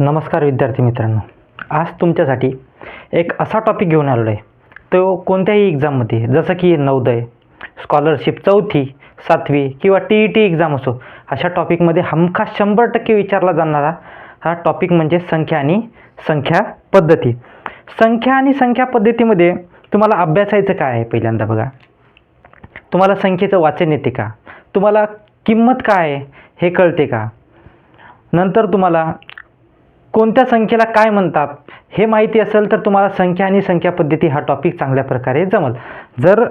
नमस्कार विद्यार्थी मित्रांनो. आज तुमच्यासाठी एक असा टॉपिक घेऊन आलेलो आहे. तो कोणत्याही एक्झाममध्ये जसं की नवोदय, स्कॉलरशिप 4थी 7वी किंवा TET एक्झाम असो, अशा टॉपिकमध्ये हमखास 100% विचारला जाणारा हा टॉपिक म्हणजे संख्या आणि संख्या पद्धती. संख्या आणि संख्या पद्धतीमध्ये तुम्हाला अभ्यासायचं काय आहे पहिल्यांदा बघा. तुम्हाला संख्येचं वाचन येते का? तुम्हाला किंमत काय आहे हे कळते का? नंतर तुम्हाला कोणत्या संख्येला काय म्हणतात हे माहिती असेल तर तुम्हाला संख्या आणि संख्या पद्धती हा टॉपिक चांगल्या प्रकारे जमल. जर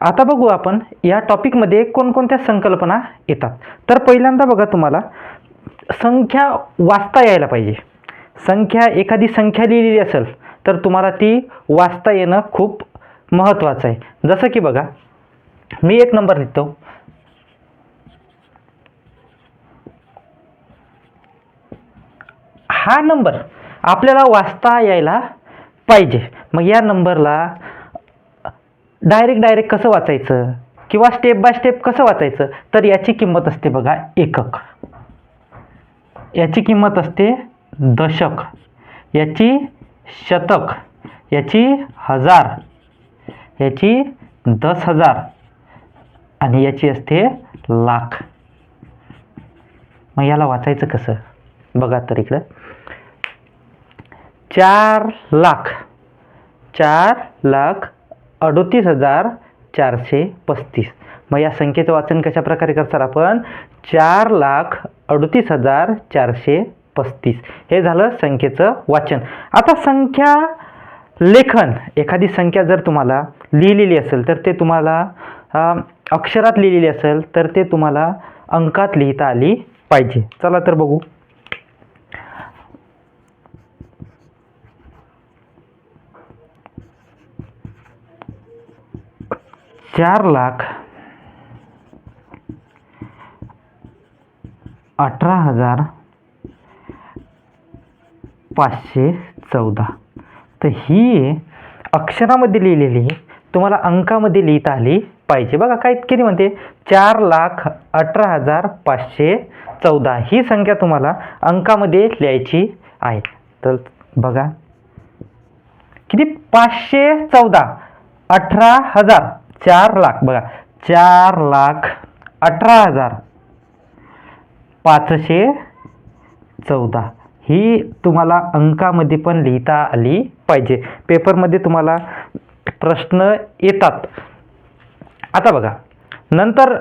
आता बघू आपण या टॉपिकमध्ये कोणकोणत्या संकल्पना येतात. तर पहिल्यांदा बघा, तुम्हाला संख्या वाचता यायला पाहिजे. एखादी संख्या लिहिलेली असेल तर तुम्हाला ती वाचता येणं खूप महत्त्वाचं आहे. जसं की बघा, मी एक नंबर लिहितो. हा नंबर आपल्याला वाचता यायला पाहिजे. मग या नंबरला डायरेक्ट कसं वाचायचं किंवा स्टेप बाय स्टेप कसं वाचायचं, तर याची किंमत असते बघा एकक, याची किंमत असते दशक, याची शतक, याची हजार, याची 10,000 आणि याची असते लाख. मग याला वाचायचं कसं बघा. तर इकडं 4,38,435. मग या संख्येचं वाचन कशा प्रकारे करतात आपण? 4,38,435. हे झालं संख्येचं वाचन. आता संख्या लेखन, एखादी संख्या जर तुम्हाला लिहिलेली असेल तर ते तुम्हाला अक्षरात लिहिलेली असेल तर ते तुम्हाला अंकात लिहिता आली पाहिजे. चला तर बघू. 4,18,514. तर ही अक्षरामध्ये लिहिलेली तुम्हाला अंकामध्ये लिहिता आली पाहिजे. बघा काय किती म्हणते, 4,18,514 ही संख्या तुम्हाला अंकामध्ये लिहायची आहे. तर बघा किती, 514, 18,000, 4,00,000. बघा 4,18,514 ही तुम्हाला अंकामध्ये पण लिहिता आली पाहिजे. पेपरमध्ये तुम्हाला प्रश्न येतात. आता बघा, नंतर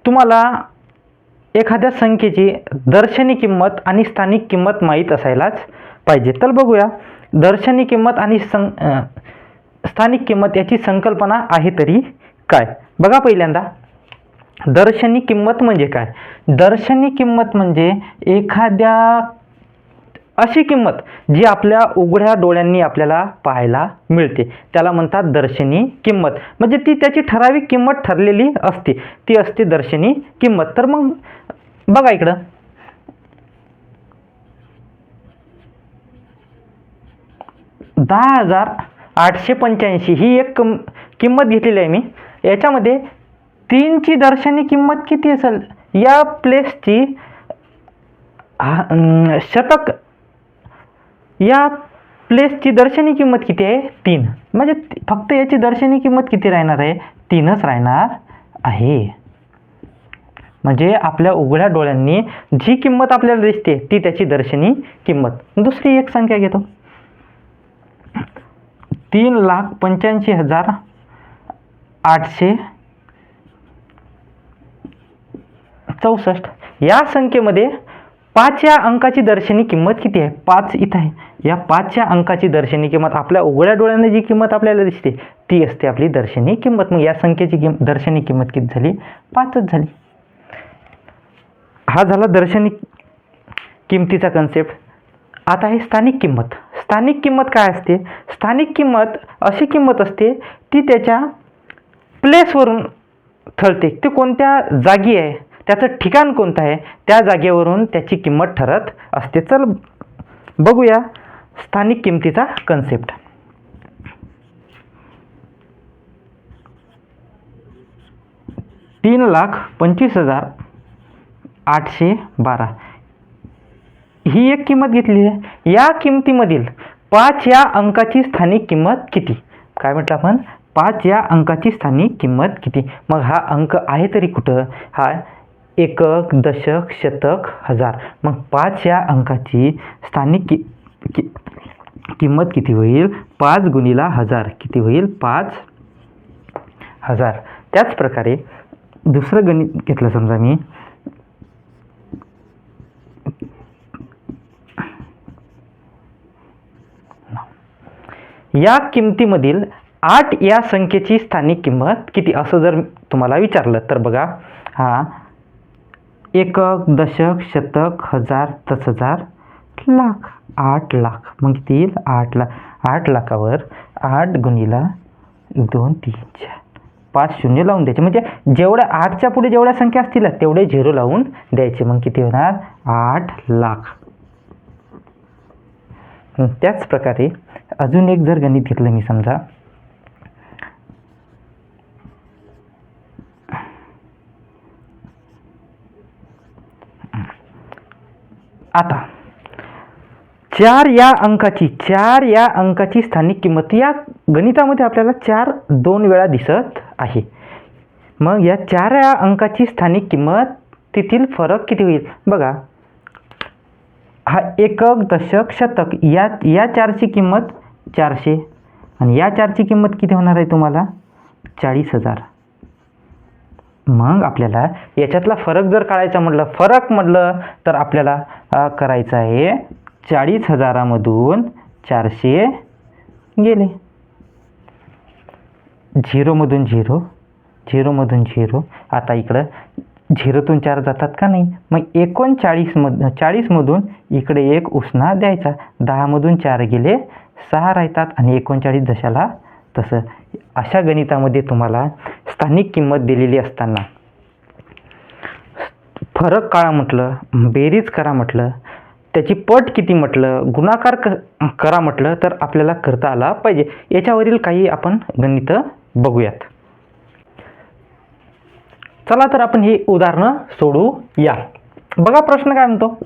तुम्हाला एखाद्या संख्येची दर्शनी किंमत आणि स्थानिक किंमत माहीत असायलाच पाहिजे. तर बघूया, दर्शनी किंमत आणि स्थानिक किंमत याची संकल्पना आहे तरी काय. बघा पहिल्यांदा, दर्शनी किंमत म्हणजे काय? दर्शनी किंमत म्हणजे एखाद्या अशी किंमत जी आपल्या उघड्या डोळ्यांनी आपल्याला पाहायला मिळते त्याला म्हणतात दर्शनी किंमत. म्हणजे ती त्याची ठराविक किंमत ठरलेली असते, ती असते दर्शनी किंमत. तर मग बघा इकडं, 10,885 ही एक किंमत घेतलेली आहे मी. याच्यामध्ये 3ची दर्शनी किंमत किती असेल? या प्लेसची शतक, या प्लेसची दर्शनी किंमत किती आहे? 3. म्हणजे फक्त याची दर्शनी किंमत किती राहणार आहे? 3च राहणार आहे. म्हणजे आपल्या उघड्या डोळ्यांनी जी किंमत आपल्याला दिसते ती त्याची दर्शनी किंमत. दुसरी एक संख्या घेतो, 3,85,864. या संख्येमध्ये 5 या अंकाची दर्शनी किंमत किती आहे? 5 इथं आहे. या 5 या अंकाची दर्शनी किंमत आपल्या उघड्या डोळ्याने जी किंमत आपल्याला दिसते ती असते आपली दर्शनी किंमत. मग या संख्येची दर्शनी किंमत किती झाली? 5च झाली. हा झाला दर्शनी किंमतीचा कन्सेप्ट. आता आहे स्थानिक किंमत. स्थानिक किंमत काय असते? स्थानिक किंमत अशी किंमत असते ती त्याच्या प्लेसवरून ठरते. ती कोणत्या जागी आहे, त्याचं ठिकाण कोणतं आहे, त्या जागेवरून त्याची किंमत ठरत असते. चल बघूया स्थानिक किंमतीचा कन्सेप्ट. 3,25,812 ही एक किंमत घेतली आहे. या किमतीमधील 5 या अंकाची स्थानिक किंमत किती? काय म्हटलं आपण? 5 या अंकाची स्थानिक किंमत किती? मग हा अंक आहे तरी कुठं? हा एकक, दशक, शतक, हजार. मग 5 या अंकाची स्थानिक किंमत किती होईल? 5 गुणिला 1000 किती होईल? 5000. त्याच प्रकारे दुसरं गणित घेतलं समजा मी. या किमतीमधील 8 या संख्येची स्थानिक किंमत किती असं जर तुम्हाला विचारलं तर बघा, हा एकक, दशक, शतक, हजार, 10,000, लाख. 8 लाख. मग किती येईल? 8 लाख. 8 लाखावर 8 गुणिला 2, 3, 4, 5 शून्य लावून द्यायचे. म्हणजे जेवढ्या 8च्या पुढे जेवढ्या संख्या असतील तेवढे 0 लावून द्यायचे. मग किती होणार? 8 लाख. त्याच प्रकारे अजून एक जर गणित घेतलं मी समजा, आता 4 या अंकाची स्थानिक किंमत. या गणितामध्ये आपल्याला 4 2 वेळा दिसत आहे. मग या 4 या अंकाची स्थानिक किंमत तिथील फरक किती होईल? बघा, हा एकक, दशक, शतक या 4ची किंमत 400 आणि या 4ची किंमत किती होणार आहे तुम्हाला? 40,000. मग आपल्याला याच्यातला फरक जर काढायचा म्हटलं तर आपल्याला करायचं आहे 40,000मधून 400 गेले, 0मधून 0, 0मधून 0. आता इकडं 0तून 4 जातात का नाही? मग 40मधून इकडे 1 उसना द्यायचा. 10मधून 4 गेले, 6 राहतात आणि 39 जशाला तसं. अशा गणितामध्ये तुम्हाला स्थानिक किंमत दिलेली असताना फरक काढा म्हटलं, बेरीज करा म्हटलं, त्याची पट किती म्हटलं, गुणाकार करा म्हटलं तर आपल्याला करता आला पाहिजे. याच्यावरील काही आपण गणितं बघूयात. चला तर आपण ही उदाहरणं सोडूया. बघा प्रश्न काय म्हणतो,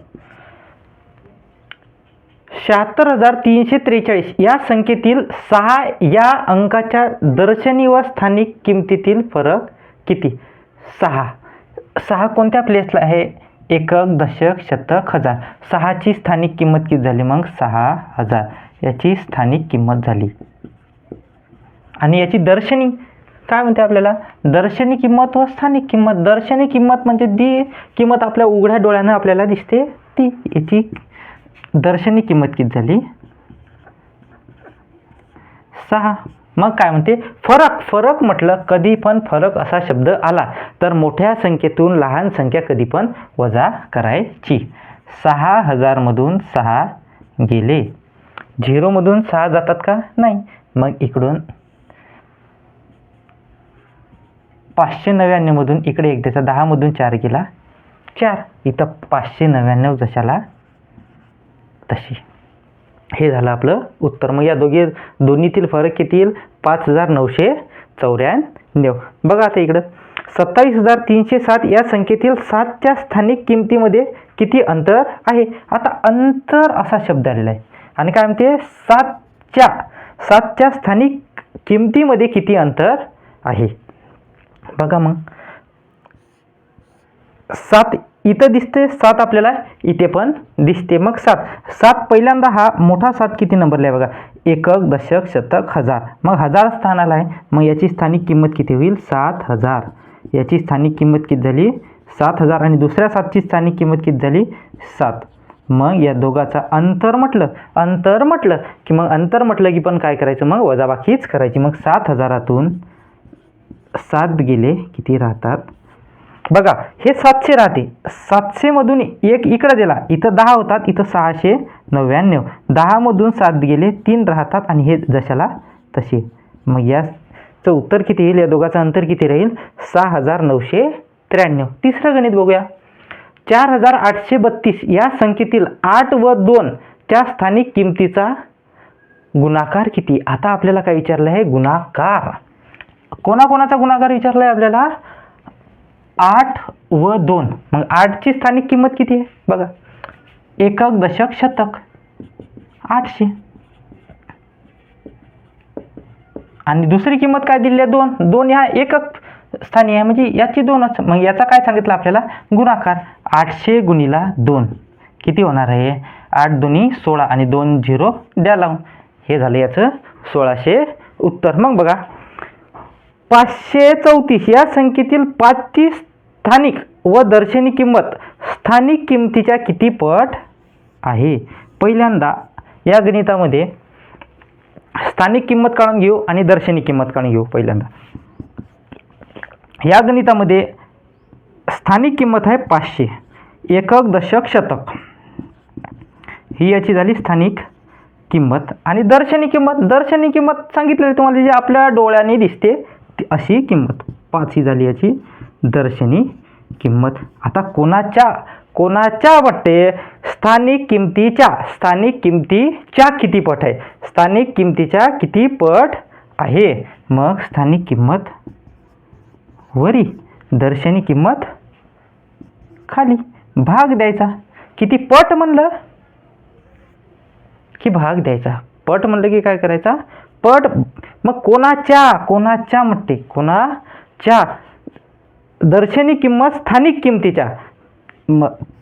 76,343 या संख्येतील 6 या अंकाच्या दर्शनी व स्थानिक किमतीतील फरक किती? 6 कोणत्या प्लेसला आहे? एकक, दशक, शतक, हजार. 6ची स्थानिक किंमत किती झाली? मग 6,000 याची स्थानिक किंमत झाली. आणि याची दर्शनी काय म्हणते आपल्याला? दर्शनी किंमत व स्थानिक किंमत. दर्शनी किंमत म्हणजे ती किंमत आपल्या उघड्या डोळ्यानं आपल्याला दिसते ती. याची दर्शनी किंमत किती झाली? 6. मग काय म्हणते? फरक म्हटलं, कधी पण फरक असा शब्द आला तर मोठ्या संख्येतून लहान संख्या कधी पण वजा करायची. 6,000मधून 6 गेले, 0मधून 6 जातात का? नाही. मग इकडून 599मधून इकडे 1 द्यायचा, 10मधून 4 गेला, 4. इथं 599 जशाला तशी. हे झालं आपलं उत्तर. मग या दोन्हीतील फरक किती येईल? 5,994. बघा आता इकडं 27,307 या संख्येतील 7च्या स्थानिक किमतीमध्ये किती अंतर आहे? आता अंतर असा शब्द आलेला आहे आणि काय म्हणते? 7च्या स्थानिक किमतीमध्ये किती अंतर आहे? बघा मग 7 इथं दिसते, 7 आपल्याला इथे पण दिसते. मग 7 पहिल्यांदा हा मोठा 7 किती नंबरला आहे? बघा, एकक, दशक, शतक, हजार. मग 1000 स्थानाला आहे. मग याची स्थानिक किंमत किती होईल? 7,000. याची स्थानिक किंमत किती झाली? 7,000. आणि दुसऱ्या 7ची स्थानिक किंमत किती झाली? 7. मग या दोघाचा अंतर म्हटलं की पण काय करायचं? मग वजाबाकीच करायची. मग 7,000तून 7 गेले किती राहतात? बघा, हे 700 राहते. 700मधून 1 इकडे दिला, इथं 10 होतात, इथं 699. 10मधून 7 गेले, 3 राहतात आणि हे जशाला तसे. मग याचं उत्तर किती येईल? या दोघाचं अंतर किती राहील? 6,993. तिसरं गणित बघूया. 4,832 या संख्येतील 8 व 2 च्या स्थानिक किमतीचा गुणाकार किती? आता आपल्याला काय विचारलं आहे? गुणाकार. कोणाकोणाचा गुणाकार विचारला आहे आपल्याला? 8 व 2. मग 8ची स्थानिक किंमत किती आहे? बघा, एकक दशक शतक 800. आणि दुसरी किंमत काय दिली आहे 2. 2 ह्या एकक स्थानी आहे म्हणजे याची 2च. मग याचा काय सांगितलं आपल्याला गुणाकार. 800 गुणिला 2 किती होणार आहे 8 दुनी 16 आणि 2 0 द्या लावून. हे झालं याचं 1600 उत्तर. मग बघा 534 या संख्येतील 5ची स्थानिक व दर्शनी किंमत स्थानिक किमतीच्या किती पट आहे. पहिल्यांदा या गणितामध्ये स्थानिक किंमत काढून घेऊ आणि दर्शनी किंमत काढून घेऊ. पहिल्यांदा या गणितामध्ये स्थानिक किंमत आहे 500, एकक दशक शतक ही याची झाली स्थानिक किंमत. आणि दर्शनी किंमत सांगितलेली तुम्हाला जी आपल्या डोळ्याने दिसते अशी किंमत 5 ही झाली याची दर्शनी किंमत. आता कोणाच्या वाटते स्थानिक किमतीच्या किती पट आहे. स्थानिक किमतीच्या किती पट आहे. मग स्थानिक किंमत वरी दर्शनी किंमत खाली. भाग द्यायचा. किती पट म्हणलं की भाग द्यायचा. पट म्हणलं की काय करायचा पट. मग कोणाच्या म्हणते कोणाच्या दर्शनी किंमत स्थानिक किमतीच्या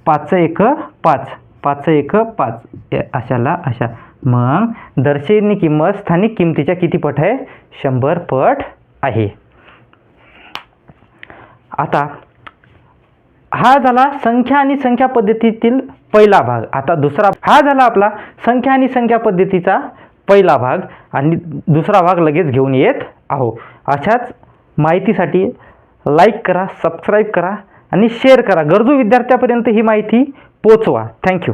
5 एक 5 अशाला अशा. मग दर्शनी किंमत स्थानिक किमतीच्या किती पट आहे 100 पट आहे. आता हा झाला संख्या आणि संख्या पद्धतीतील पहिला भाग. आता दुसरा हा झाला आपला संख्या आणि संख्या पद्धतीचा पहिला भाग आणि दुसरा भाग लगेच घेऊन येत आहो. अशाच माहितीसाठी लाईक करा, सबस्क्राईब करा आणि शेअर करा. गरजू विद्यार्थ्यापर्यंत ही माहिती पोचवा. थँक्यू.